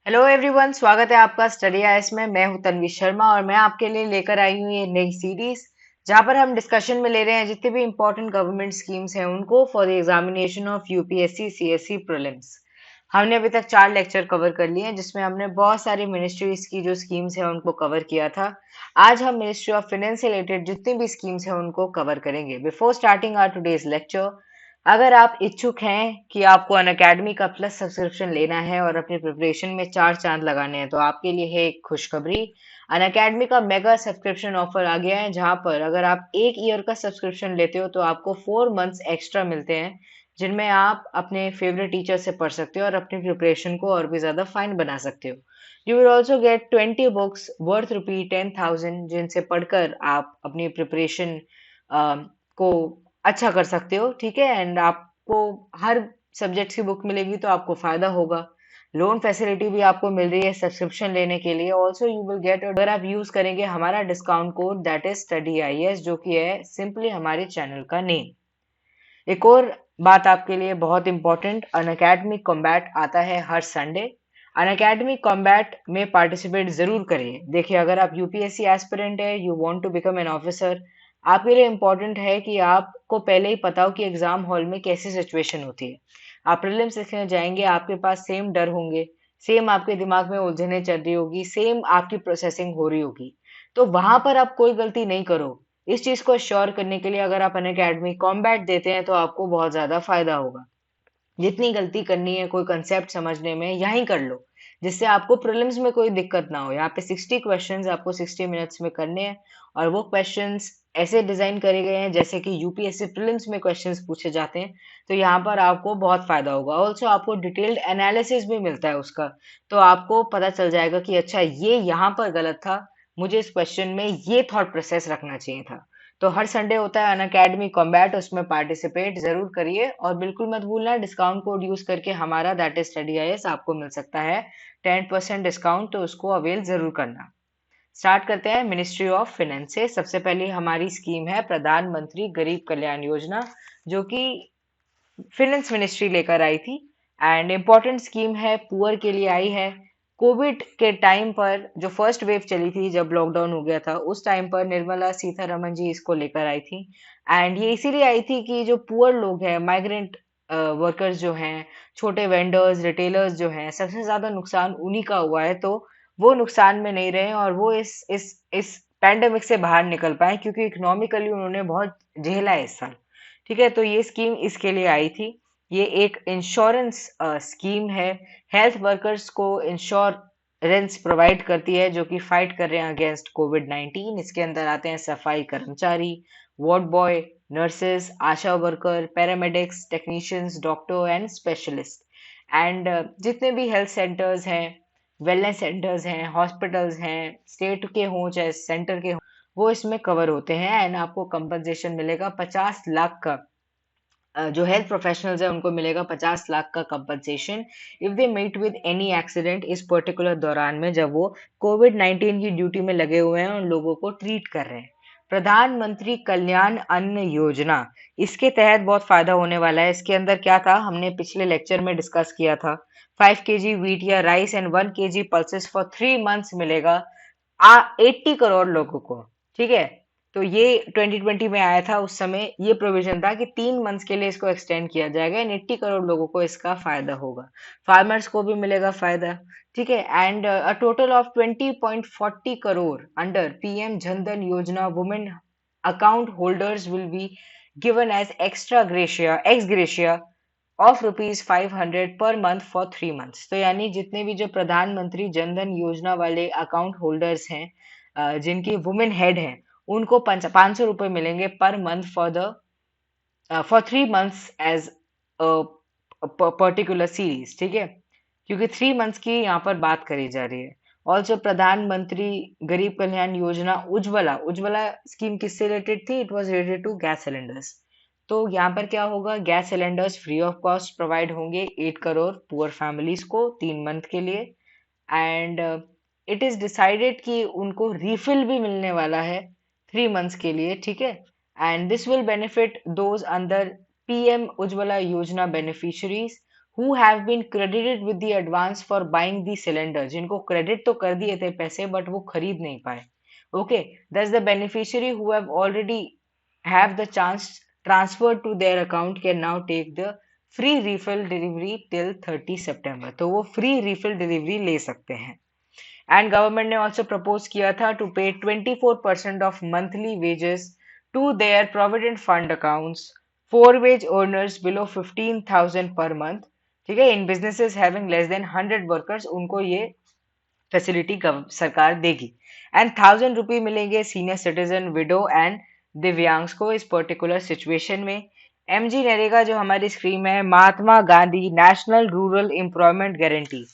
Hello everyone, स्वागत है आपका स्टडी आइस में। मैं हूं तन्वी शर्मा और मैं आपके लिए लेकर आई हूं ये नई सीरीज जहां पर हम डिस्कशन में ले रहे हैं जितने भी इंपॉर्टेंट गवर्नमेंट स्कीम्स हैं उनको for the examination of UPSC CSC prelims. हमने अभी तक 4 लेक्चर कवर कर लिए हैं जिसमें हमने बहुत सारी मिनिस्ट्रीज की जो स्कीम्स हैं उनको कवर किया था। आज हम मिनिस्ट्री ऑफ फाइनेंस से रिलेटेड जितनी भी स्कीम्स हैं उनको कवर करेंगे। Before starting our today's lecture, अगर आप इच्छुक हैं कि आपको अनअकैडमी का प्लस सब्सक्रिप्शन लेना है और अपनी प्रिपरेशन में 4 चांद लगाने हैं तो आपके लिए है एक खुशखबरी। अनअकैडमी का मेगा सब्सक्रिप्शन ऑफर आ गया है जहां पर अगर आप 1 ईयर का सब्सक्रिप्शन लेते हो तो आपको 4 मंथ्स एक्स्ट्रा मिलते हैं जिनमें आप अपने फेवरेट टीचर से पढ़ सकते हो और अपनी प्रिपरेशन को और भी ज्यादा फाइन बना सकते हो। You will also get 20 books worth ₹10,000 जिनसे पढ़कर आप अपनी प्रिपरेशन को अच्छा कर सकते हो। ठीक है, एंड आपको हर सब्जेक्ट की बुक मिलेगी तो आपको फायदा होगा। लोन फैसिलिटी भी आपको मिल रही है सब्सक्रिप्शन लेने के लिए। ऑल्सो यू विल गेट, अगर आप यूज करेंगे हमारा discount code that is study I S, जो कि है सिंपली हमारे चैनल का नेम। एक और बात आपके लिए बहुत इंपॉर्टेंट, अनअकैडमी कॉम्बैट आता है हर संडे। अनअकैडमी कॉम्बैट में पार्टिसिपेट जरूर करिए। देखिए, अगर आप यूपीएससी एस्पिरेंट है, you want to become an officer, आपके लिए इंपॉर्टेंट है कि आपको पहले ही पता हो कि एग्जाम हॉल में कैसी सिचुएशन होती है। आप प्रीलिम्स लिखने जाएंगे, आपके पास सेम डर होंगे, सेम आपके दिमाग में उलझने चल रही होगी, सेम आपकी प्रोसेसिंग हो रही होगी। तो वहां पर आप कोई गलती नहीं करो। इस चीज को श्योर करने के लिए अगर आप अनअकैडमी कॉम्बैट देते हैं तो आपको बहुत ज्यादा फायदा होगा। जितनी गलती करनी है कोई कंसेप्ट समझने में यहीं कर लो, जिससे आपको प्रीलिम्स में कोई दिक्कत ना हो। यहाँ पे 60 क्वेश्चंस आपको 60 मिनट्स में करने हैं और वो क्वेश्चंस ऐसे डिजाइन करे गए हैं जैसे कि यूपीएससी प्रीलिम्स में क्वेश्चंस पूछे जाते हैं। तो यहाँ पर आपको बहुत फायदा होगा। ऑल्सो आपको डिटेल्ड एनालिसिस भी मिलता है उसका, तो आपको पता चल जाएगा कि अच्छा ये यहाँ पर गलत था, मुझे इस क्वेश्चन में ये थॉट प्रोसेस रखना चाहिए था। तो हर संडे होता है अनअकैडमी कॉम्बैट, उसमें पार्टिसिपेट जरूर करिए और बिल्कुल मत भूलना डिस्काउंट कोड यूज करके हमारा that is study I S आपको मिल सकता है 10% डिस्काउंट, तो उसको अवेल जरूर करना। स्टार्ट करते हैं मिनिस्ट्री ऑफ फाइनेंस से। सबसे पहले हमारी स्कीम है प्रधानमंत्री गरीब कल्याण योजना, जो कि फाइनेंस मिनिस्ट्री लेकर आई थी एंड इम्पोर्टेंट स्कीम है, पुअर के लिए आई है। कोविड के टाइम पर जो फर्स्ट वेव चली थी, जब लॉकडाउन हो गया था, उस टाइम पर निर्मला सीतारमन जी इसको लेकर आई थी। एंड ये इसीलिए आई थी कि जो पुअर लोग हैं, माइग्रेंट वर्कर्स जो हैं, छोटे वेंडर्स रिटेलर्स जो हैं, सबसे ज्यादा नुकसान उन्हीं का हुआ है। तो वो नुकसान में नहीं रहे और वो इस पैंडेमिक से बाहर निकल पाए, क्योंकि इकोनॉमिकली उन्होंने बहुत झेला है इस साल। ठीक है, तो ये स्कीम इसके लिए आई थी। ये एक इंश्योरेंस स्कीम है, हेल्थ वर्कर्स को इंश्योरेंस प्रोवाइड करती है जो कि फाइट कर रहे हैं अगेंस्ट कोविड 19। इसके अंदर आते हैं सफाई कर्मचारी, ward boy, nurses, Asha worker, paramedics, technicians, doctor and specialist. And जितने भी हेल्थ सेंटर्स हैं, वेलनेस सेंटर्स हैं, हॉस्पिटल्स हैं, स्टेट के हों चाहे सेंटर के हों, वो इसमें कवर होते हैं। एंड आपको कंपनसेशन मिलेगा 50 लाख का। जो हेल्थ प्रोफेशनल्स है उनको मिलेगा 50 लाख का compensation if they meet with any accident इस पर्टिकुलर दौरान में, जब वो कोविड 19 की ड्यूटी में लगे हुए हैं उन लोगों को ट्रीट कर रहे हैं। प्रधानमंत्री कल्याण अन्न योजना, इसके तहत बहुत फायदा होने वाला है। इसके अंदर क्या था, हमने पिछले लेक्चर में डिस्कस किया था। 5 kg व्हीट या rice and 1 kg pulses for 3 months मिलेगा 80 करोड़ लोगों को। ठीक है, तो ये 2020 में आया था, उस समय ये प्रोविजन था कि 3 मंथ्स के लिए इसको एक्सटेंड किया जाएगा एंड 80 करोड़ लोगों को इसका फायदा होगा। फार्मर्स को भी मिलेगा फायदा। ठीक है, and a total of 20.40 crore under PM Jan Dhan Yojana women account holders will be given as extra gratia ex gratia of ₹500 per month for 3 months. तो यानी जितने भी जो प्रधानमंत्री जनधन योजना वाले अकाउंट होल्डर्स हैं, जिनकी वुमेन हेड हैं, उनको 500 रुपए मिलेंगे per month for 3 months as particular series. ठीक है, क्योंकि 3 मंथ्स की यहाँ पर बात करी जा रही है। ऑल्सो प्रधानमंत्री गरीब कल्याण योजना उज्ज्वला, उज्ज्वला स्कीम किससे रिलेटेड थी, it was related to gas cylinders. तो यहाँ पर क्या होगा, gas cylinders free of cost provide होंगे 8 करोड़ पुअर फैमिलीज को 3 मंथ के लिए। एंड इट इज डिसाइडेड कि उनको रिफिल भी मिलने वाला है 3 मंथ्स के लिए। ठीक है, and this will benefit those under PM Ujjwala योजना beneficiaries who have been credited with the advance for buying the cylinder, जिनको क्रेडिट तो कर दिए थे पैसे बट वो खरीद नहीं पाए. Okay, thus the beneficiary who have already have the chance transferred to their account can now take the free refill delivery till 30 September. तो वो free refill delivery ले सकते हैं. एंड गवर्नमेंट ने ऑल्सो प्रपोज किया था to pay 24% of monthly wages to their provident fund accounts for wage earners below 15,000 per month. ठीक है, in businesses having less than 100 workers, उनको ये फैसिलिटी सरकार देगी. एंड 1,000 रुपये मिलेंगे senior citizen, widow and divyangs को इस पर्टिकुलर सिचुएशन में. एमजी नरेगा जो हमारी स्कीम है, Mahatma Gandhi national rural employment guarantee,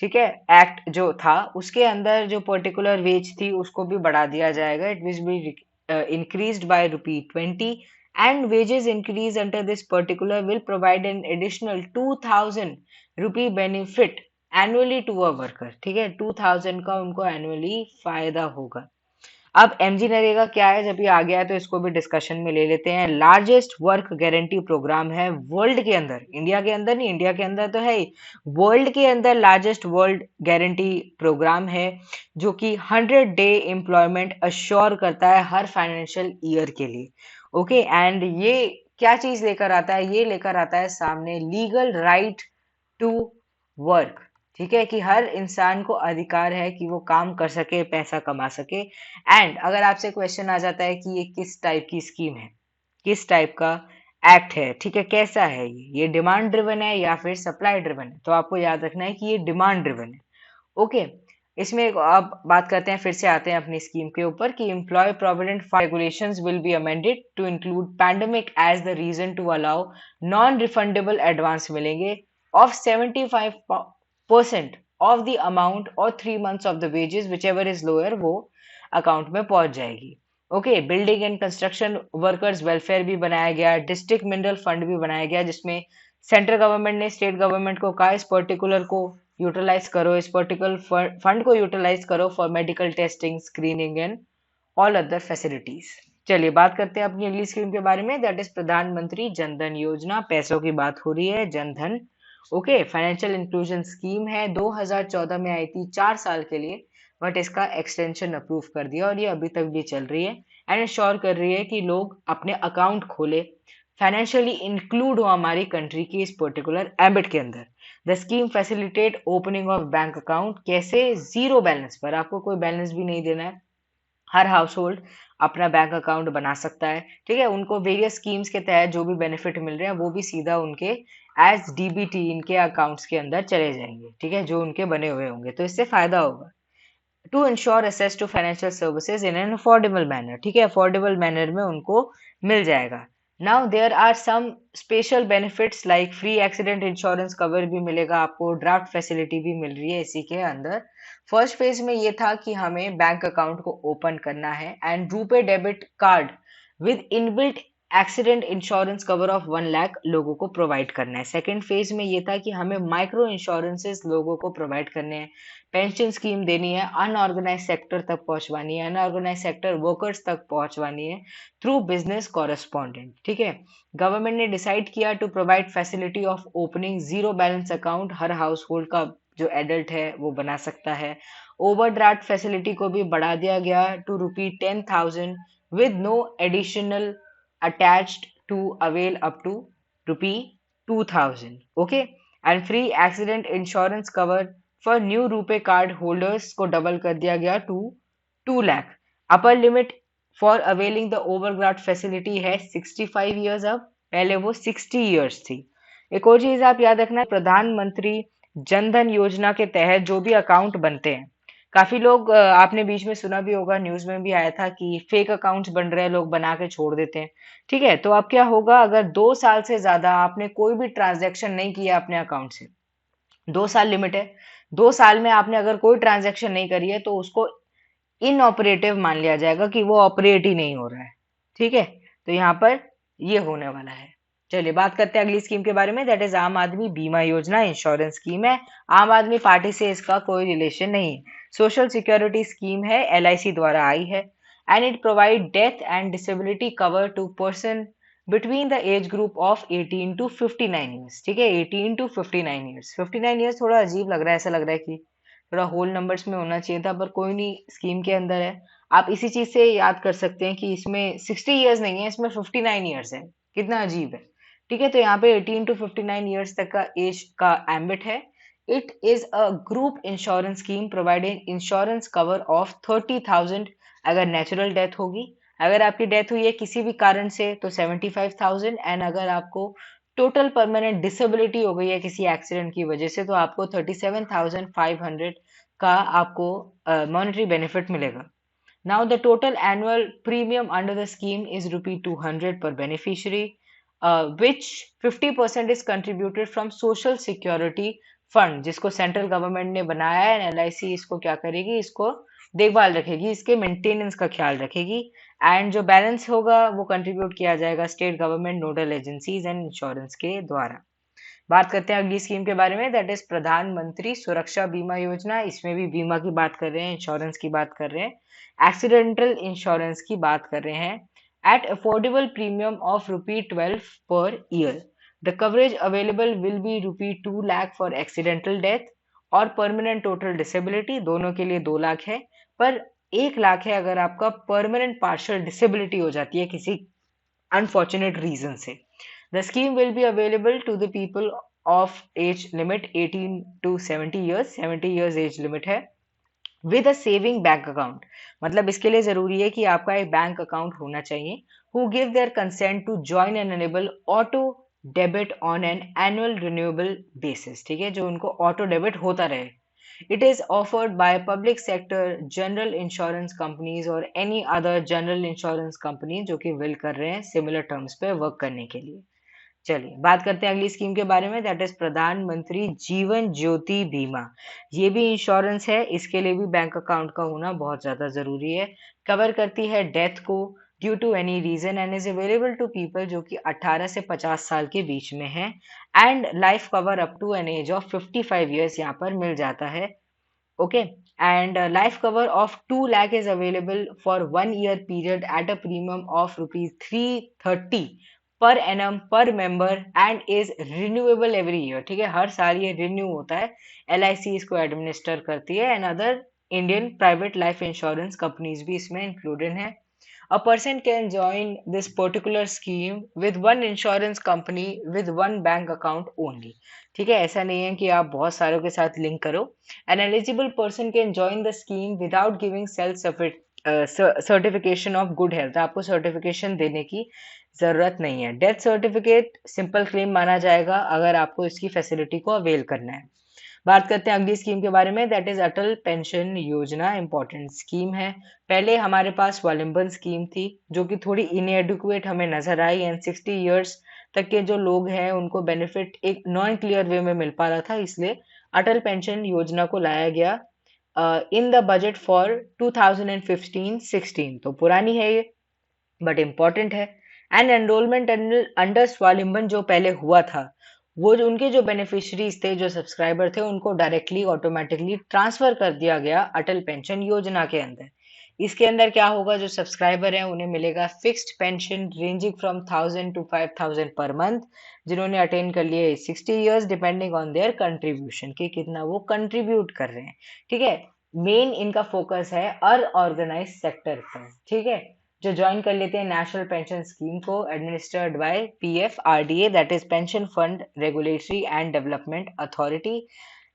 ठीक है, एक्ट जो था उसके अंदर जो पर्टिकुलर वेज थी उसको भी बढ़ा दिया जाएगा. It will be increased by ₹20 and wages increase under this particular will provide an additional ₹2,000 benefit annually to a worker. ठीक है, 2,000 का उनको annually फायदा होगा. अब एमजी नरेगा क्या है, जब ये आ गया है तो इसको भी डिस्कशन में ले लेते हैं. लार्जेस्ट वर्क गारंटी प्रोग्राम है वर्ल्ड के अंदर, इंडिया के अंदर नहीं, इंडिया के अंदर तो है ही, वर्ल्ड के अंदर लार्जेस्ट वर्ल्ड गारंटी प्रोग्राम है जो कि 100 डे एम्प्लॉयमेंट अश्योर करता है हर फाइनेंशियल ईयर के लिए. ओके, एंड ये क्या चीज लेकर आता है, ये लेकर आता है सामने लीगल राइट टू वर्क. ठीक है, कि हर इंसान को अधिकार है कि वो काम कर सके, पैसा कमा सके. एंड अगर आपसे क्वेश्चन आ जाता है कि ये किस टाइप की स्कीम है, किस टाइप का एक्ट है, ठीक है, कैसा है ये डिमांड ड्रिवन है या फिर सप्लाई ड्रिवन है, तो आपको याद रखना है कि ये डिमांड ड्रिवन है. ओके, इसमें अब बात करते हैं, फिर से आते हैं अपनी स्कीम के ऊपर कि employ provident fund regulations will be amended to include pandemic as the reason to allow non refundable advance मिलेंगे ऑफ 75% ऑफ द अमाउंट और 3 months of the wages whichever is lower, वो account में पहुंच जाएगी. Okay, building and construction workers welfare भी बनाया गया, district mineral fund भी बनाया गया जिसमें सेंट्रल गवर्नमेंट ने स्टेट गवर्नमेंट को कहा इस पर्टिकुलर को यूटिलाइज करो, इस पर्टिकुलर फंड को यूटिलाइज करो for medical testing, screening and all other facilities. चलिए बात करते हैं अपनी अगली स्कीम के बारे में, दैट इज प्रधानमंत्री जन धन योजना. पैसों की बात हो रही है, Jan Dhan. Okay, financial inclusion scheme है, 2014 में आई थी 4 साल के लिए, बट इसका एक्सटेंशन अप्रूव कर दिया और ये अभी तक भी चल रही है एंड इंश्योर कर रही है कि लोग अपने अकाउंट खोले, फाइनेंशियली इंक्लूड हो हमारी कंट्री की इस पर्टिकुलर एम्बिट के अंदर. The scheme facilitate opening of bank account. कैसे? जीरो बैलेंस पर, आपको कोई बैलेंस भी नहीं देना है, हर हाउस होल्ड अपना बैंक अकाउंट बना सकता है. ठीक है, उनको वेरियस स्कीम्स के तहत जो भी बेनिफिट मिल रहे हैं वो भी सीधा उनके एज डीबीटी इनके अकाउंट्स के अंदर चले जाएंगे. ठीक है, जो उनके बने हुए होंगे, तो इससे फायदा होगा. To ensure access to financial services in an affordable manner. ठीक है, अफोर्डेबल मैनर में उनको मिल जाएगा. Now there are some special benefits like free accident insurance cover भी मिलेगा आपको, ड्राफ्ट फैसिलिटी भी मिल रही है इसी के अंदर. फर्स्ट फेज में ये था कि हमें बैंक अकाउंट को ओपन करना है and RuPay debit card with inbuilt accident insurance cover of 1 lakh लोगों को प्रोवाइड करना है. सेकेंड फेज में ये था कि हमें माइक्रो इंश्योरेंसेस लोगों को प्रोवाइड करने हैं, पेंशन स्कीम देनी है, अनऑर्गेनाइज सेक्टर तक पहुंचवानी है, अनऑर्गेनाइज सेक्टर वर्कर्स तक पहुंचवानी है थ्रू बिजनेस कॉरेस्पॉन्डेंट. ठीक है, गवर्नमेंट ने डिसाइड किया to provide facility of opening zero balance account, हर हाउस होल्ड का जो एडल्ट है वो बना सकता है. ओवरड्राफ्ट फैसिलिटी को भी बढ़ा दिया गया to ₹10,000 with no additional attached to avail up to ₹2,000. Okay, and free accident insurance cover for new RuPay card holders को डबल कर दिया गया to 2 lakh. Upper limit for availing the overdraft facility है 65 ईयर्स, अब पहले वो 60 ईयर्स थी. एक और चीज आप याद रखना, प्रधानमंत्री जन धन योजना के तहत जो भी अकाउंट बनते हैं, काफी लोग आपने बीच में सुना भी होगा, न्यूज में भी आया था कि फेक अकाउंट्स बन रहे हैं, लोग बना के छोड़ देते हैं. ठीक है, तो अब क्या होगा, अगर 2 साल से ज्यादा आपने कोई भी ट्रांजैक्शन नहीं किया अपने अकाउंट से, 2 साल लिमिट है, 2 साल में आपने अगर कोई ट्रांजैक्शन नहीं करी है तो उसको इनऑपरेटिव मान लिया जाएगा कि वो ऑपरेट ही नहीं हो रहा है. ठीक है, तो यहाँ पर ये होने वाला है. चलिए बात करते हैं अगली स्कीम के बारे में, दैट इज आम आदमी बीमा योजना. इंश्योरेंस स्कीम है, आम आदमी पार्टी से इसका कोई रिलेशन नहीं है. सोशल सिक्योरिटी स्कीम है, LIC द्वारा आई है and it provide death and disability cover to person between the age group of 18 to 59 years. ठीक है, 18 टू 59 ईयर्स। 59 ईयर्स थोड़ा अजीब लग रहा है, ऐसा लग रहा है कि थोड़ा होल नंबर्स में होना चाहिए था, पर कोई नहीं, स्कीम के अंदर है। आप इसी चीज से याद कर सकते हैं कि इसमें 60 ईयर्स नहीं है, इसमें 59 ईयर्स है। कितना अजीब है। ठीक है, तो यहाँ पे 18 टू 59 ईयर्स तक का एज का एम्बिट है। It is a group insurance scheme providing insurance cover of 30,000 अगर नेचुरल डेथ होगी। अगर आपकी डेथ हुई है किसी भी कारण से तो 75,000, एंड अगर आपको टोटल परमानेंट डिसेबिलिटी हो गई है किसी एक्सीडेंट की वजह से तो आपको 37,500 का आपको मॉनेटरी बेनिफिट मिलेगा। Now the total annual premium under the scheme is rupee 200 per beneficiary, which 50% is contributed from Social Security Fund, जिसको सेंट्रल गवर्नमेंट ने बनाया है। एलआईसी इसको क्या करेगी, इसको देखभाल रखेगी, इसके मेंटेनेंस का ख्याल रखेगी। एंड जो बैलेंस होगा वो कंट्रीब्यूट किया जाएगा state government nodal agencies and insurance के द्वारा। बात करते हैं अगली स्कीम के बारे में, दैट इज प्रधानमंत्री सुरक्षा बीमा योजना। इसमें भी बीमा की बात कर रहे हैं, इंश्योरेंस की बात कर रहे हैं, एक्सीडेंटल इंश्योरेंस की बात कर रहे हैं। At affordable premium of rupee 12 per year, the coverage available will be rupee 2 lakh for accidental death और परमानेंट टोटल डिसेबिलिटी, दोनों के लिए 2 लाख है। पर 1 लाख है अगर आपका परमानेंट पार्शियल डिसेबिलिटी हो जाती है किसी अनफॉर्चुनेट रीजन से। The scheme will be available to the people of age limit 18 to 70 years, 70 years age limit है, with a saving bank account. मतलब इसके लिए जरूरी है कि आपका एक बैंक अकाउंट होना चाहिए। Who give their consent to join and enable auto debit on an annual renewable basis. ठीक है, जो उनको ऑटो डेबिट होता रहे। It is offered by public sector general insurance companies और any other general insurance company जो कि will कर रहे हैं सिमिलर टर्म्स पे वर्क करने के लिए। चलिए बात करते हैं अगली स्कीम के बारे में, दैट इज प्रधानमंत्री जीवन ज्योति बीमा। ये भी इंश्योरेंस है, इसके लिए भी बैंक अकाउंट का होना बहुत ज्यादा जरूरी है। कवर करती है डेथ को due to any reason and is available to people जो कि 18 से 50 साल के बीच में है। And life cover up to an age of 55 years यहाँ पर मिल जाता है। Okay, and life cover of 2 lakh is available for 1 year period at a premium of ₹330 per annum per member and is renewable every year. ठीक है, हर साल ये renew होता है। एलआईसी इसको एडमिनिस्टर करती है and other Indian private life insurance companies भी इसमें इंक्लूडेड हैं। A person can join this particular scheme with one insurance company with one bank account only. ठीक है, ऐसा नहीं है कि आप बहुत सारों के साथ लिंक करो। An eligible person can join the scheme without giving certification of good health. आपको सर्टिफिकेशन देने की जरूरत नहीं है। डेथ सर्टिफिकेट सिंपल क्लेम माना जाएगा अगर आपको इसकी फैसिलिटी को अवेल करना है। बात करते हैं अगली स्कीम के बारे में, दैट इज अटल पेंशन योजना। इंपॉर्टेंट स्कीम है। पहले हमारे पास स्वावलंबन स्कीम थी जो कि थोड़ी इनएडुकुएट हमें नजर आई एंड 60 इयर्स तक के जो लोग हैं उनको बेनिफिट एक नॉन क्लियर वे में मिल पा रहा था, इसलिए अटल पेंशन योजना को लाया गया इन द बजट फॉर 2015-16। तो पुरानी है ये, बट इम्पॉर्टेंट है। एंड एनरोलमेंट अंडर स्वावलंबन जो पहले हुआ था, वो जो उनके जो बेनिफिशरीज थे, जो सब्सक्राइबर थे, उनको डायरेक्टली ऑटोमेटिकली ट्रांसफर कर दिया गया अटल पेंशन योजना के अंदर। इसके अंदर क्या होगा, जो सब्सक्राइबर हैं उन्हें मिलेगा fixed pension ranging from 1000 to 5000 per month, जिन्होंने अटेन कर लिए 60 years, depending on their contribution कि कितना वो कंट्रीब्यूट कर रहे हैं। ठीक है, मेन इनका फोकस है अनऑर्गेनाइज सेक्टर पर। ठीक है, जो ज्वाइन कर लेते हैं नेशनल पेंशन स्कीम को, administered by PFRDA, that is pension fund regulatory and development authority.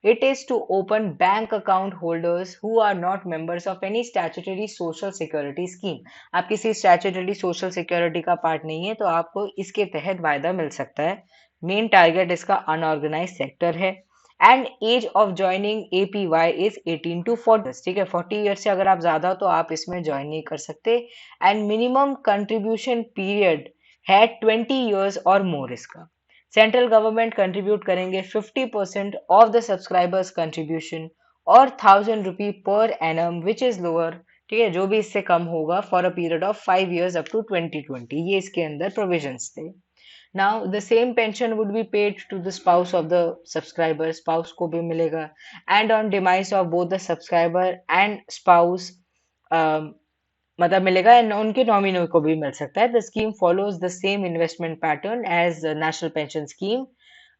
It is to open bank account holders who are not members of any statutory social security scheme. आप किसी statutory social security का part नहीं है तो आपको इसके तहत वायदा मिल सकता है। मेन टारगेट इसका अनऑर्गेनाइज सेक्टर है। And age of joining APY is 18 to 40। ठीक है, 40 ईयर से अगर आप ज्यादा हो तो आप इसमें ज्वाइन नहीं कर सकते। एंड मिनिमम कंट्रीब्यूशन पीरियड है 20 ईयर्स और मोर। इसका सेंट्रल गवर्नमेंट कंट्रीब्यूट करेंगे 50% ऑफ द सब्सक्राइबर्स कंट्रीब्यूशन और ₹1000 per annum which is lower. ठीक है, जो भी इससे कम होगा for a period of 5 years up to 2020, ये इसके अंदर प्रोविजंस थे। Now the same pension would be paid to the spouse of the subscriber, spouse को भी मिलेगा, and on demise of both the subscriber and spouse, um, मतलब मिलेगा, and उनके नॉमिनी को भी मिल सकता है। The scheme follows the same investment pattern as national pension scheme,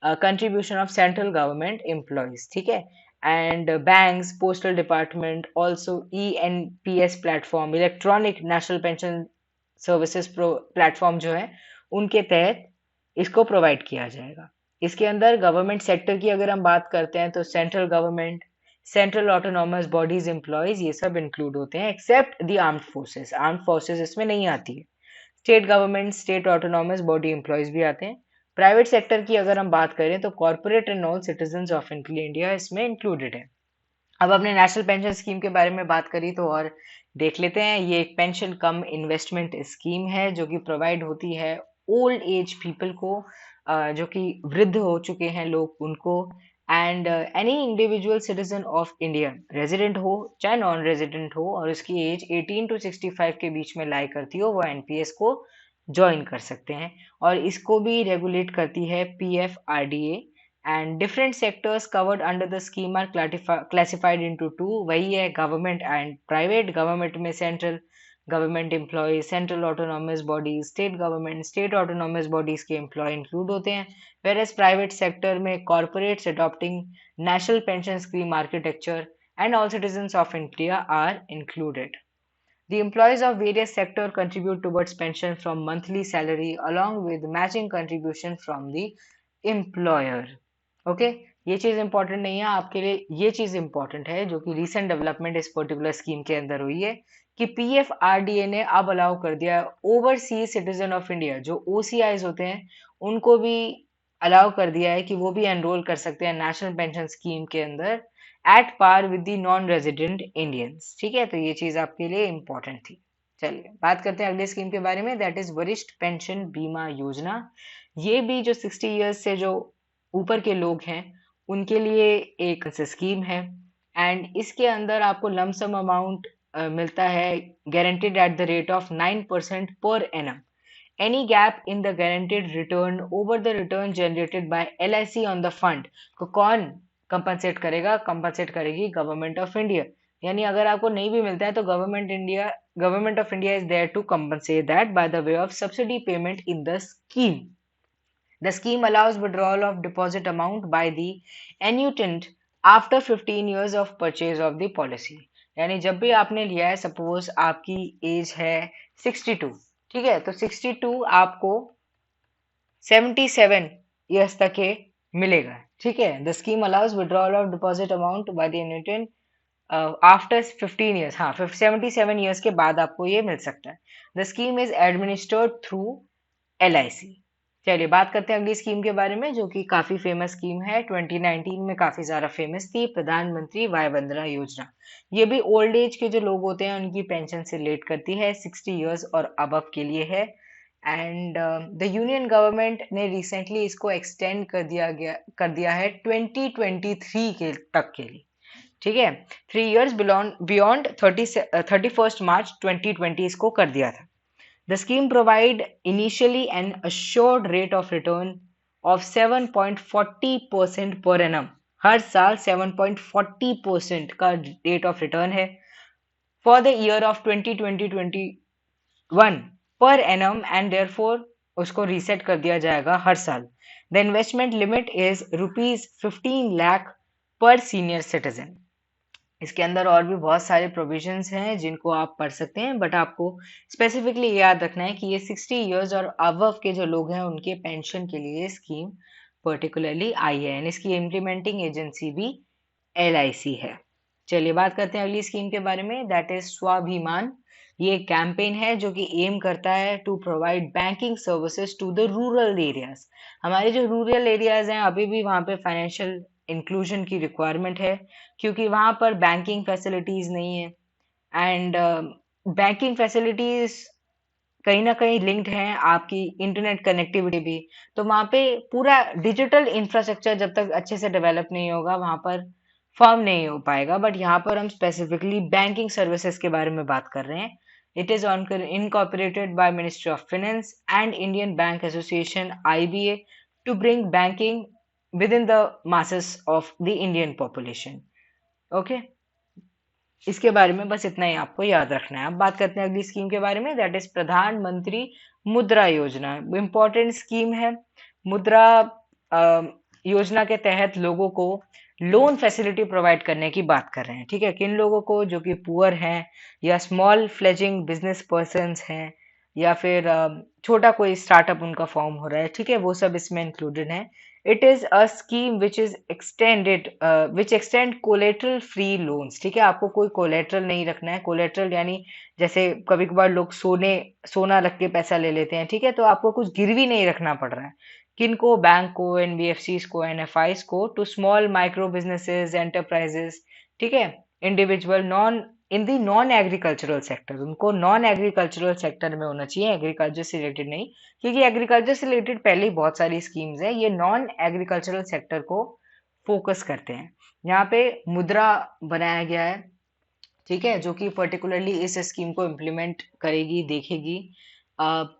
contribution of central government employees, ठीक है। And banks, postal department, also ENPS platform, electronic national pension services platform जो है, उनके तहत इसको प्रोवाइड किया जाएगा। इसके अंदर गवर्नमेंट सेक्टर की अगर हम बात करते हैं तो central government, central autonomous bodies, employees, ये सब इंक्लूड होते हैं except the armed forces. Armed forces इसमें नहीं आती है। State government, state autonomous body employees भी आते हैं। प्राइवेट सेक्टर की अगर हम बात करें तो corporate and all citizen of India इसमें इंक्लूडेड है। अब अपने नेशनल पेंशन स्कीम के बारे में बात करी तो और देख लेते हैं। ये एक पेंशन कम इन्वेस्टमेंट स्कीम है जो कि प्रोवाइड होती है ओल्ड एज पीपल को, जो कि वृद्ध हो चुके हैं लोग उनको, and any individual citizen of India, resident हो चाहे नॉन रेजिडेंट हो, और उसकी एज 18 to 65 के बीच में लाई करती हो, वो एनपीएस को ज्वाइन कर सकते हैं। और इसको भी रेगुलेट करती है PFRDA। And different sectors covered under the scheme are classified into two, वही है गवर्नमेंट एंड प्राइवेट। गवर्नमेंट में central government employ, central autonomous bodies, state government, state autonomous bodies के एम्प्लॉय इंक्लूड होते हैं। वेयर प्राइवेट सेक्टर में corporates adopting national pension scheme architecture and all citizen of India are included. The employees of various sectors contribute towards pension from monthly salary along with matching contribution from the employer. Okay, ये चीज important नहीं है आपके लिए, ये चीज important है जो कि रिसेंट डेवलपमेंट इस पर्टिकुलर स्कीम के अंदर हुई है कि PFRDA ने अब अलाउ कर दिया ओवरसीज सिटीजन ऑफ इंडिया, जो OCIs होते हैं, उनको भी अलाउ कर दिया है कि वो भी एनरोल कर सकते हैं नेशनल पेंशन स्कीम के अंदर at par with the non resident Indians, ठीक है। तो ये चीज आपके लिए इंपॉर्टेंट थी। चलिए बात करते हैं अगले स्कीम के बारे में, दैट इज वरिष्ठ पेंशन बीमा योजना। ये भी जो 60 ईयर्स से जो ऊपर के लोग हैं उनके लिए एक स्कीम है, एंड इसके अंदर आपको लमसम अमाउंट मिलता है guaranteed at the rate of 9% per annum. Any gap in the guaranteed return over the return generated by LIC on the fund को कौन कंपनसेट करेगा? कंपनसेट करेगी गवर्नमेंट ऑफ इंडिया। यानी अगर आपको नहीं भी मिलता है तो government of India is there to compensate that by the way of subsidy payment in the scheme. The scheme allows withdrawal of deposit amount by the annuitant after 15 years of purchase of the policy। यानी जब भी आपने लिया है, suppose आपकी as है 62, ठीक है, तो 62 आपको 77 ईयर्स तक के मिलेगा, ठीक है। The scheme allows withdrawal of deposit amount by the annuitant after 15 years, हाँ 77 ईयर्स के बाद आपको ये मिल सकता है। The scheme is administered through LIC। चलिए बात करते हैं अगली स्कीम के बारे में जो कि काफी फेमस स्कीम है, 2019 में काफी ज्यादा फेमस थी, प्रधानमंत्री वय वंदना योजना। ये भी ओल्ड एज के जो लोग होते हैं उनकी पेंशन से रिलेट करती है, 60 ईयर्स और अबव के लिए है। एंड द यूनियन गवर्नमेंट ने रिसेंटली इसको एक्सटेंड कर दिया है 2023 के तक के लिए, ठीक है। 3 इयर्स बियॉन्ड 31 मार्च 2020 इसको कर दिया था। The scheme provide initially an assured rate of return of 7.40% per annum। हर साल 7.40% का rate of return है for the year of 2020-21 per annum, and therefore उसको रीसेट कर दिया जाएगा हर साल। The investment limit is ₹15 lakh per senior citizen। इसके अंदर और भी बहुत सारे प्रोविजंस हैं जिनको आप पढ़ सकते हैं, बट आपको स्पेसिफिकली याद रखना है कि ये 60 इयर्स और अबव के जो लोग हैं उनके पेंशन के लिए स्कीम पर्टिकुलरली आई है, इसकी इम्प्लीमेंटिंग एजेंसी भी LIC है। चलिए बात करते हैं अगली स्कीम के बारे में, दैट इज स्वाभिमान। ये कैंपेन है जो कि एम करता है to provide banking services to the rural areas. हमारे जो रूरल एरियाज हैं अभी भी वहाँ पे फाइनेंशियल इंक्लूजन की रिक्वायरमेंट है क्योंकि वहाँ पर बैंकिंग फैसिलिटीज नहीं है, एंड बैंकिंग फैसिलिटीज कहीं ना कहीं लिंक्ड हैं आपकी इंटरनेट कनेक्टिविटी भी। तो वहाँ पे पूरा डिजिटल इंफ्रास्ट्रक्चर जब तक अच्छे से डेवलप नहीं होगा वहाँ पर फॉर्म नहीं हो पाएगा। बट यहाँ पर हम स्पेसिफिकली बैंकिंग सर्विसेज के बारे में बात कर रहे हैं। It is incorporated by ministry of finance and Indian bank association IBA to bring banking within the masses of the Indian population. Okay. इसके बारे में बस इतना ही आपको याद रखना है। अब बात करते हैं अगली स्कीम के बारे में, दैट इज प्रधानमंत्री मुद्रा योजना। इम्पोर्टेंट स्कीम है। मुद्रा अ, योजना के तहत लोगों को लोन फैसिलिटी प्रोवाइड करने की बात कर रहे हैं। ठीक है, किन लोगों को? जो कि पुअर हैं या स्मॉल फ्लेजिंग बिजनेस पर्सन्स हैं या फिर छोटा कोई स्टार्टअप उनका फॉर्म हो रहा है। ठीक है, वो सब इसमें इंक्लूडेड है। It is a scheme which is extended which extend collateral free loans. ठीक है, आपको कोई कोलेटरल नहीं रखना है। कोलेटरल यानी जैसे कभी कभार लोग सोना रख के पैसा ले लेते हैं। ठीक है, तो आपको कुछ गिरवी नहीं रखना पड़ रहा है। किनको? बैंक को, एनबीएफसीज को, एनएफआईज को, to small micro businesses, enterprises. ठीक है, individual non in the non agricultural sector, उनको नॉन एग्रीकल्चरल सेक्टर में होना चाहिए, एग्रीकल्चर से रिलेटेड नहीं। क्योंकि एग्रीकल्चर से रिलेटेड पहले ही बहुत सारी स्कीम्स हैं, ये नॉन एग्रीकल्चरल सेक्टर को फोकस करते हैं। यहाँ पे मुद्रा बनाया गया है। ठीक है, जो कि पर्टिकुलरली इस स्कीम को इम्प्लीमेंट करेगी, देखेगी।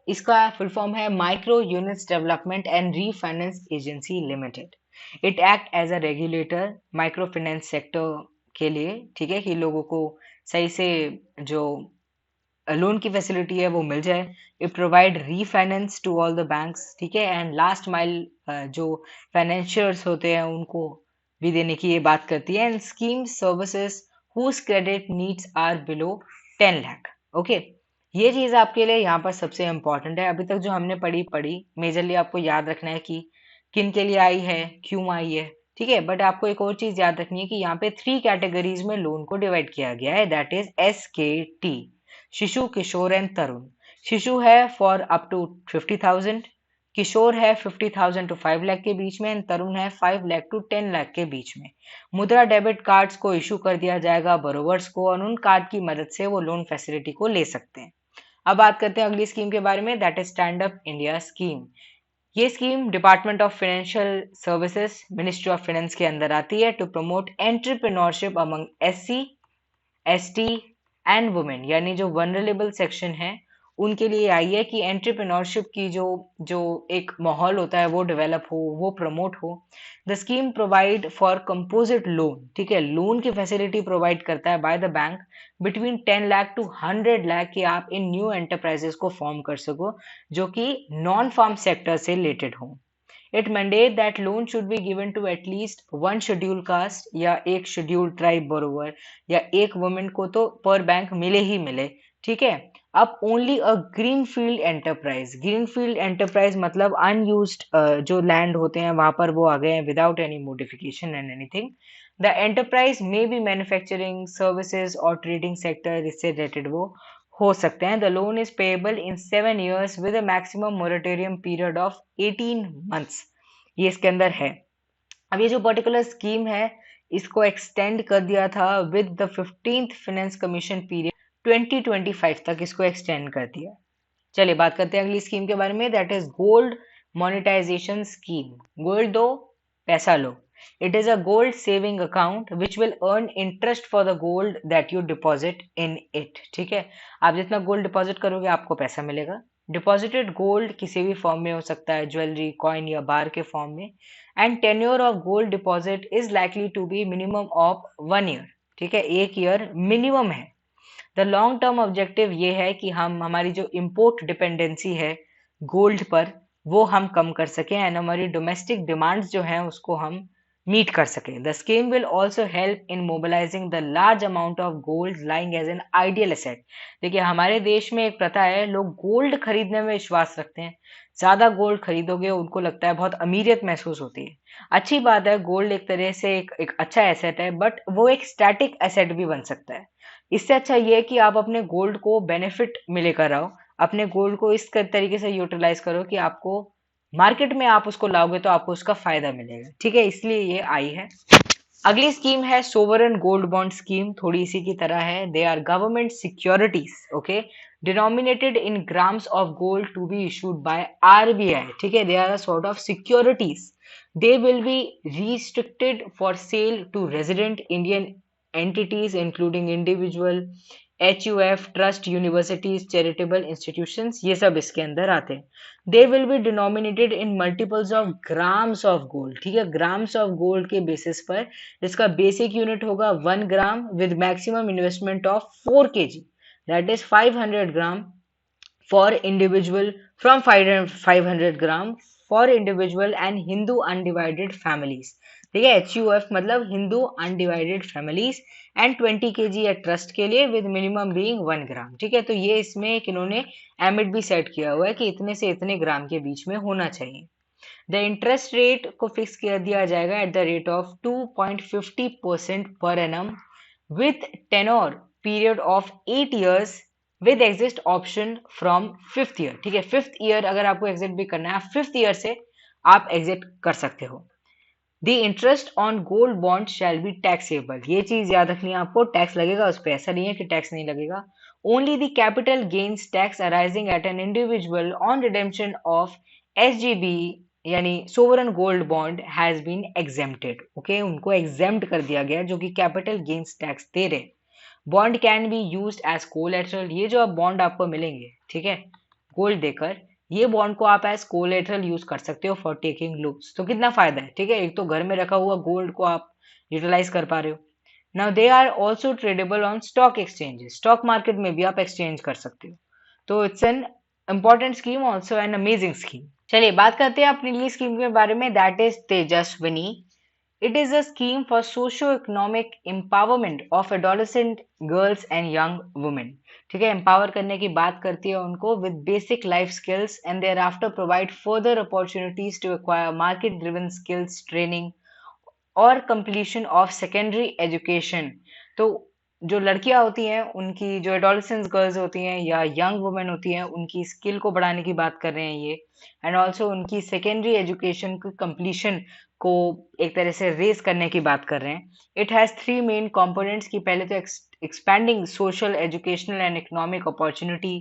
इसका फुल फॉर्म है micro units development and refinance agency limited. It act as a regulator micro finance sector के लिए। ठीक है, कि लोगों को सही से जो लोन की फैसिलिटी है वो मिल जाए। It provide refinance to all the banks. ठीक है, एंड लास्ट माइल जो फाइनेंशियर्स होते हैं उनको भी देने की ये बात करती है। And scheme services whose credit needs are below 10 lakh. Okay, ये चीज आपके लिए यहाँ पर सबसे इंपॉर्टेंट है। अभी तक जो हमने पढ़ी पढ़ी मेजरली आपको याद रखना है कि किन के लिए आई है, क्यों आई है। ठीक है, बट आपको एक और चीज याद रखनी है कि यहाँ पे 3 कैटेगरीज में लोन को डिवाइड किया गया है, दैट इज SKT, शिशु, किशोर एंड तरुण। शिशु है फॉर अप टू 50,000, किशोर है 50,000 टू 5 लाख के बीच में, एंड तरुण है 5 लाख टू 10 लाख के बीच में। मुद्रा डेबिट कार्ड्स को इशू कर दिया जाएगा बोरोवर्स को, और उन कार्ड की मदद से वो लोन फैसिलिटी को ले सकते हैं। अब बात करते हैं अगली स्कीम के बारे में, that is stand up India scheme. ये scheme department of financial services, ministry of finance के अंदर आती है, to promote entrepreneurship among SC, ST and women, यानी जो वनरेबल सेक्शन है उनके लिए आई है, कि एंटरप्रेन्योरशिप की जो जो एक माहौल होता है वो डेवलप हो, वो प्रमोट हो। The scheme provide for composite loan. ठीक है, लोन की फैसिलिटी प्रोवाइड करता है by the bank between 10 lakh to 100 lakh, कि आप इन न्यू एंटरप्राइजेस को फॉर्म कर सको जो कि नॉन फार्म सेक्टर से रिलेटेड हो। It mandate that loan should be given to at least one schedule caste, या एक शेड्यूल ट्राइब बोरोवर, या एक वुमेन को तो पर बैंक मिले ही मिले। ठीक है, अब ओनली अ green field enterprise. Green field enterprise मतलब अनयूज्ड जो लैंड होते हैं वहां पर वो आ गए हैं without any modification and anything. The enterprise में बी मैन्युफैक्चरिंग सर्विसेज और ट्रेडिंग सेक्टर, इससे रिलेटेड वो हो सकते हैं। The loan is payable in 7 years with a maximum moratorium period of 18 months। ये इसके अंदर है। अब ये जो पर्टिकुलर स्कीम है इसको एक्सटेंड कर दिया था with the 15th finance commission period 2025 तक इसको एक्सटेंड कर दिया। चलिए बात करते हैं अगली स्कीम के बारे में, that is gold monetisation scheme. Gold दो, पैसा लो। It is a gold saving account which will earn interest for the gold that you deposit in it. ठीक है, आप जितना गोल्ड डिपॉजिट करोगे आपको पैसा मिलेगा। डिपॉजिटेड गोल्ड किसी भी फॉर्म में हो सकता है, ज्वेलरी, कॉइन या बार के फॉर्म में। And tenure of gold deposit is likely to be minimum of 1 year। ठीक है, 1 year मिनिमम है। द लॉन्ग टर्म ऑब्जेक्टिव ये है कि हम हमारी जो इम्पोर्ट डिपेंडेंसी है गोल्ड पर वो हम कम कर सकें, एंड हमारी डोमेस्टिक डिमांड्स जो हैं उसको हम मीट कर सकें। The scheme will also help in mobilising the large amount of gold lying as an ideal asset. देखिए हमारे देश में एक प्रथा है, लोग गोल्ड खरीदने में विश्वास रखते हैं। ज्यादा गोल्ड खरीदोगे उनको लगता है बहुत अमीरियत महसूस होती है। अच्छी बात है, गोल्ड एक तरह से एक अच्छा एसेट है, बट वो एक स्टैटिक एसेट भी बन सकता है। इससे अच्छा ये है कि आप अपने गोल्ड को बेनिफिट में लेकर आओ, अपने गोल्ड को इस तरीके से यूटिलाइज करो कि आपको मार्केट में आप उसको लाओगे तो आपको उसका फायदा मिलेगा। ठीक है, इसलिए ये आई है। अगली स्कीम है सोवरन गोल्ड बॉन्ड स्कीम, थोड़ी इसी की तरह है। They are government securities, okay, denominated in grams of gold to be issued by RBI। ठीक है, they are a sort of securities. They will be restricted for sale to resident Indian entities including individual HUF, trust, universities, charitable institutions, ये सब इसके अंदर आते हैं. They will be denominated in multiples of grams of gold. ठीक है, grams of gold के basis पर इसका बेसिक यूनिट होगा 1 gram with maximum investment of 4 kg, that is 500 gram for individual, from 500 gram for individual and Hindu undivided families. ठीक है, HUF मतलब Hindu undivided families, and 20 kg या ट्रस्ट के लिए विद मिनिमम बीइंग 1 ग्राम. ठीक है, तो ये इसमें एक इन्होंने एमिट भी सेट किया हुआ है कि इतने से इतने ग्राम के बीच में होना चाहिए. द इंटरेस्ट रेट को फिक्स कर दिया जाएगा at the rate of 2.50% per annum with tenure period of 8 years with exit option from 5th year. ठीक है, 5th ईयर अगर आपको एग्जिट भी करना है, 5th ईयर से आप एग्जिट कर सकते हो. The interest on gold bond shall be taxable. ये चीज याद रखनी है आपको, टैक्स लगेगा उस पर, ऐसा नहीं है कि टैक्स नहीं लगेगा. Only the capital gains tax arising at an individual on redemption of SGB यानी sovereign gold bond has been exempted. Okay, उनको एग्जेम्प्ट कर दिया गया जो कि कैपिटल गेन्स टैक्स दे रहे. Bond can be used as collateral. ये जो अब बॉन्ड आपको मिलेंगे, ठीक है, गोल्ड देकर, ये बॉन्ड को आप एज कोलेटरल यूज कर सकते हो फॉर टेकिंग लोन्स. तो कितना फायदा है. ठीक है, एक तो घर में रखा हुआ गोल्ड को आप यूटिलाइज कर पा रहे हो. Now they are also tradable on stock exchanges. Stock market में भी आप एक्सचेंज कर सकते हो. तो it's an important scheme, also an amazing scheme. चलिए बात करते हैं अपनी ली स्कीम के बारे में, that is Tejaswini. It is a scheme for socio-economic empowerment of adolescent girls and young women. ठीक है, empower करने की बात करती है उनको with basic life skills and thereafter provide further opportunities to acquire market-driven skills training और completion of secondary education. तो जो लड़कियां होती हैं उनकी, जो एडोलेसेंस गर्ल्स होती हैं या यंग वुमेन होती हैं, उनकी स्किल को बढ़ाने की बात कर रहे हैं ये, एंड ऑल्सो उनकी सेकेंडरी एजुकेशन की कंप्लीशन को एक तरह से रेस करने की बात कर रहे हैं. इट हैज़ 3 मेन कंपोनेंट्स की, पहले तो expanding social, educational and economic opportunity,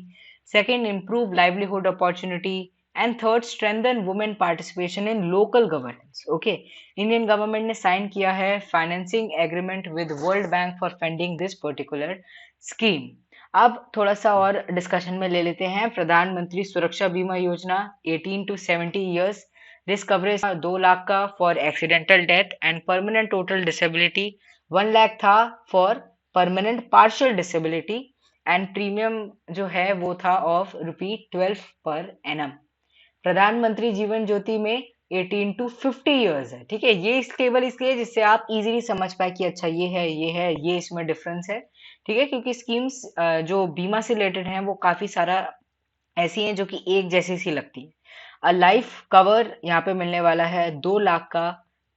second improve livelihood opportunity, and third strengthen women participation in local governance. Okay, Indian government ने साइन किया है financing agreement with world bank for funding this particular scheme. अब थोड़ा सा और discussion में ले लेते हैं. प्रधानमंत्री सुरक्षा बीमा योजना 18 to 70 years, risk coverage 2 lakh का for accidental death and permanent total disability 1 lakh था for permanent partial disability, and premium जो है वो था ऑफ ₹12 पर एनम. प्रधानमंत्री जीवन ज्योति में 18 to 50 ईयर्स है. ठीक है, ये इस केवल इसलिए जिससे आप इजीली समझ पाए कि अच्छा ये है, ये है, ये इसमें डिफरेंस है. ठीक है, क्योंकि स्कीम्स जो बीमा से रिलेटेड हैं वो काफी सारा ऐसी हैं जो कि एक जैसी सी लगती है. लाइफ कवर यहाँ पे मिलने वाला है 2 लाख का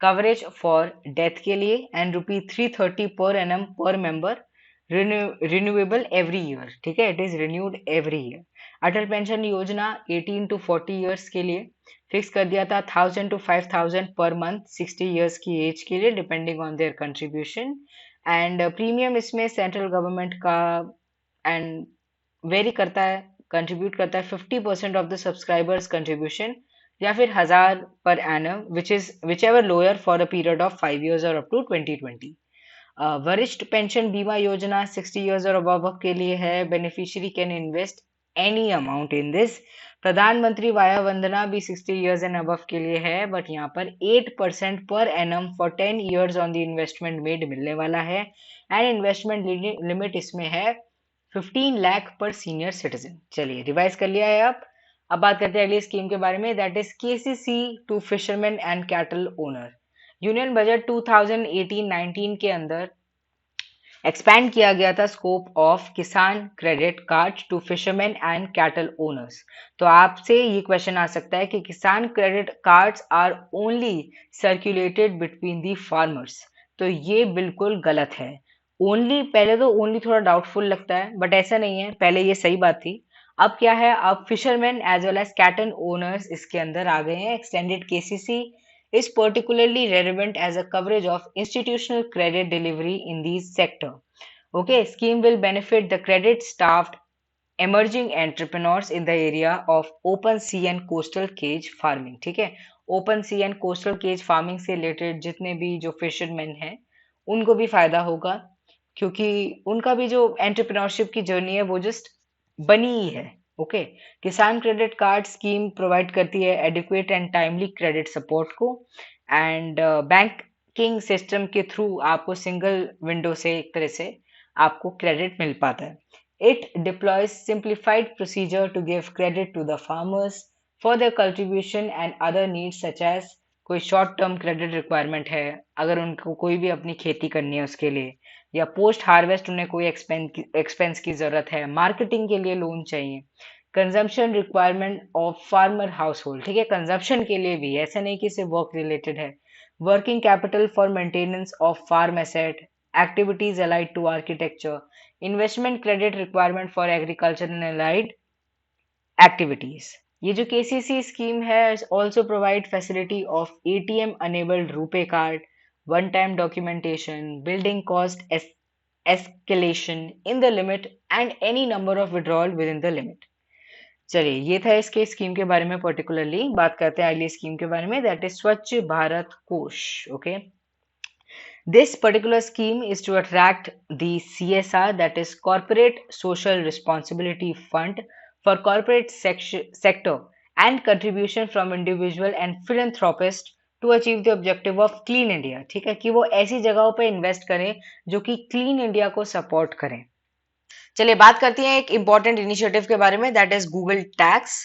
कवरेज फॉर डेथ के लिए and ₹330 per annum per member, renewable every year. ठीक है, it is renewed every year. Atal pension योजना 18 to 40 ईयर्स के लिए फिक्स कर दिया था 1000 to 5000 पर मंथ 60 ईयर्स की एज के लिए depending on their contribution. And premium इसमें सेंट्रल गवर्नमेंट का एंड वेरी करता है, कंट्रीब्यूट करता है 50% ऑफ द सब्सक्राइबर्स कंट्रीब्यूशन या फिर 1000 per annum which ever lower for a period of 5 years और अप टू 2020. वरिष्ठ पेंशन बीमा योजना 60 ईयर्स और अबव के लिए है. Beneficiary can invest any amount in this. प्रधानमंत्री वाया वंदना भी 60 ईयर्स एंड अबव के लिए है, बट यहाँ पर 8% per annum for 10 years on the investment made मिलने वाला है. एंड इन्वेस्टमेंट लिमिट इसमें है 15 लाख पर सीनियर सिटीजन. चलिए रिवाइज कर लिया है आप. अब बात करते हैं अगली स्कीम के बारे में, that is KCC to fisherman and cattle owner. Union budget 2018-19 के अंदर एक्सपैंड किया गया था scope of Kisan credit card to fisherman and cattle owners. तो आपसे ये क्वेश्चन आ सकता है कि Kisan credit cards are only circulated between the farmers. तो ये बिल्कुल गलत है. ओनली, पहले तो ओनली थोड़ा डाउटफुल लगता है, बट ऐसा नहीं है, पहले ये सही बात थी. अब क्या है, अब fisherman as well as cattle owners इसके अंदर आ गए हैं. Extended KCC is particularly relevant as a coverage of institutional credit delivery in these sector. Okay, scheme will benefit the credit staffed emerging entrepreneurs in the area of open sea and coastal cage farming. ठीक है, open sea and coastal cage farming से related जितने भी जो fishermen हैं उनको भी फायदा होगा. क्योंकि उनका भी जो एंटरप्रेन्योरशिप की जर्नी है वो जस्ट बनी ही है। ओके, किसान क्रेडिट कार्ड स्कीम प्रोवाइड करती है adequate and timely credit support को, एंड बैंकिंग सिस्टम के थ्रू आपको सिंगल विंडो से एक तरह से आपको क्रेडिट मिल पाता है। It deploys simplified procedure to give credit to the farmers for their contribution and other needs such as कोई शॉर्ट टर्म क्रेडिट रिक्वायरमेंट है, अगर उनको कोई भी अपनी खेती करनी है उसके लिए, या पोस्ट हार्वेस्ट उन्हें कोई एक्सपेंस की जरूरत है, मार्केटिंग के लिए लोन चाहिए, consumption requirement of farmer house hold, ठीक है, कंजम्पशन के लिए भी, ऐसा नहीं कि सिर्फ वर्क रिलेटेड है, working capital for maintenance of farm asset, activities allied to architecture, investment credit requirement for agriculture and allied activities. ये जो केसीसी स्कीम है also provide facility of ATM enabled RuPay card, one time documentation, building cost escalation in the limit and any number of withdrawal within the limit। चलिए, ये था इसके scheme के बारे में। पर्टिकुलरली बात करते हैं अगली स्कीम के बारे में, दैट इज स्वच्छ भारत कोष। Okay, this particular scheme is to attract the CSR, that is Corporate Social Responsibility Fund, for corporate sector and contribution from individual and philanthropists to achieve the objective of clean India। ठीक है, कि वो ऐसी जगहों पे invest करें जो कि क्लीन इंडिया को सपोर्ट करें। चलिए बात करते हैं एक इम्पॉर्टेंट इनिशिएटिव के बारे में, दैट इज गूगल टैक्स।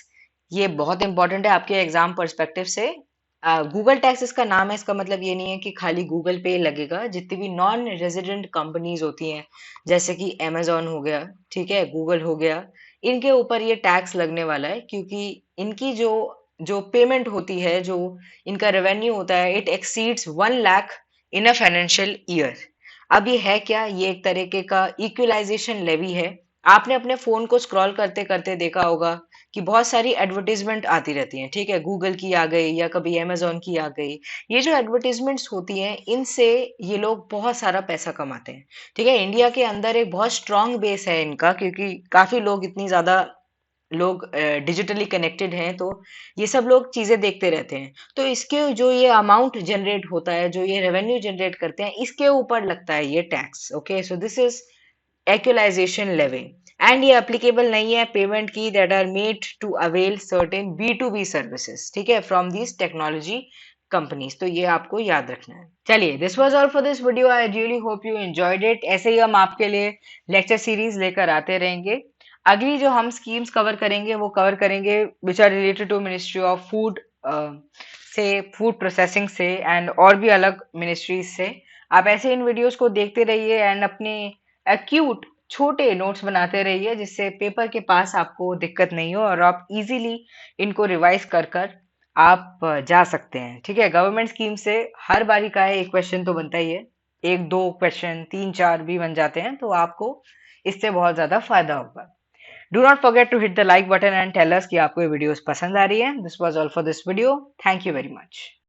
ये बहुत इंपॉर्टेंट है आपके एग्जाम पर्सपेक्टिव से। गूगल टैक्स इसका नाम है, इसका मतलब ये नहीं है कि खाली गूगल पे लगेगा। जितनी भी नॉन रेजिडेंट कंपनीज होती हैं, जैसे कि अमेजोन हो गया, ठीक है, गूगल हो गया, इनके ऊपर ये टैक्स लगने वाला है, क्योंकि इनकी जो जो पेमेंट होती है, जो इनका रेवेन्यू होता है, it exceeds 1 lakh in a financial year. अब ये है क्या? ये एक तरीके का इक्वलाइजेशन लेवी है। आपने अपने फोन को स्क्रॉल करते करते देखा होगा कि बहुत सारी एडवर्टीजमेंट आती रहती हैं, ठीक है, गूगल की आ गई या कभी अमेजोन की आ गई। ये जो एडवर्टीजमेंट्स होती हैं, इनसे ये लोग बहुत सारा पैसा कमाते हैं। ठीक है, इंडिया के अंदर एक बहुत स्ट्रांग बेस है इनका, क्योंकि काफी लोग, इतनी ज्यादा लोग डिजिटली कनेक्टेड हैं, तो ये सब लोग चीजें देखते रहते हैं। तो इसके जो ये अमाउंट जनरेट होता है, जो ये रेवेन्यू जनरेट करते हैं, इसके ऊपर लगता है ये tax. Okay, so this is equalisation levy, and ये एप्लीकेबल नहीं है पेमेंट की that are made to avail certain B2B services, ठीक है, फ्रॉम दिस टेक्नोलॉजी कंपनीज। तो ये आपको याद रखना है। चलिए, this was all for this video. I really hope you enjoyed it. ऐसे ही हम आपके लिए लेक्चर सीरीज लेकर आते रहेंगे। अगली जो हम स्कीम्स कवर करेंगे वो कवर करेंगे which are related to ministry of food से, फूड प्रोसेसिंग से, एंड और भी अलग मिनिस्ट्रीज से। आप ऐसे इन वीडियोस को देखते रहिए एंड अपने एक्यूट छोटे नोट्स बनाते रहिए, जिससे पेपर के पास आपको दिक्कत नहीं हो और आप इजीली इनको रिवाइज कर कर आप जा सकते हैं। ठीक है, गवर्नमेंट स्कीम से हर बारी का है एक क्वेश्चन तो बनता ही है, एक दो क्वेश्चन, तीन चार भी बन जाते हैं, तो आपको इससे बहुत ज्यादा फायदा होगा। Do not forget to hit the like button and tell us कि आपको ये वीडियोस पसंद आ रही है। This was all for this video. Thank you very much.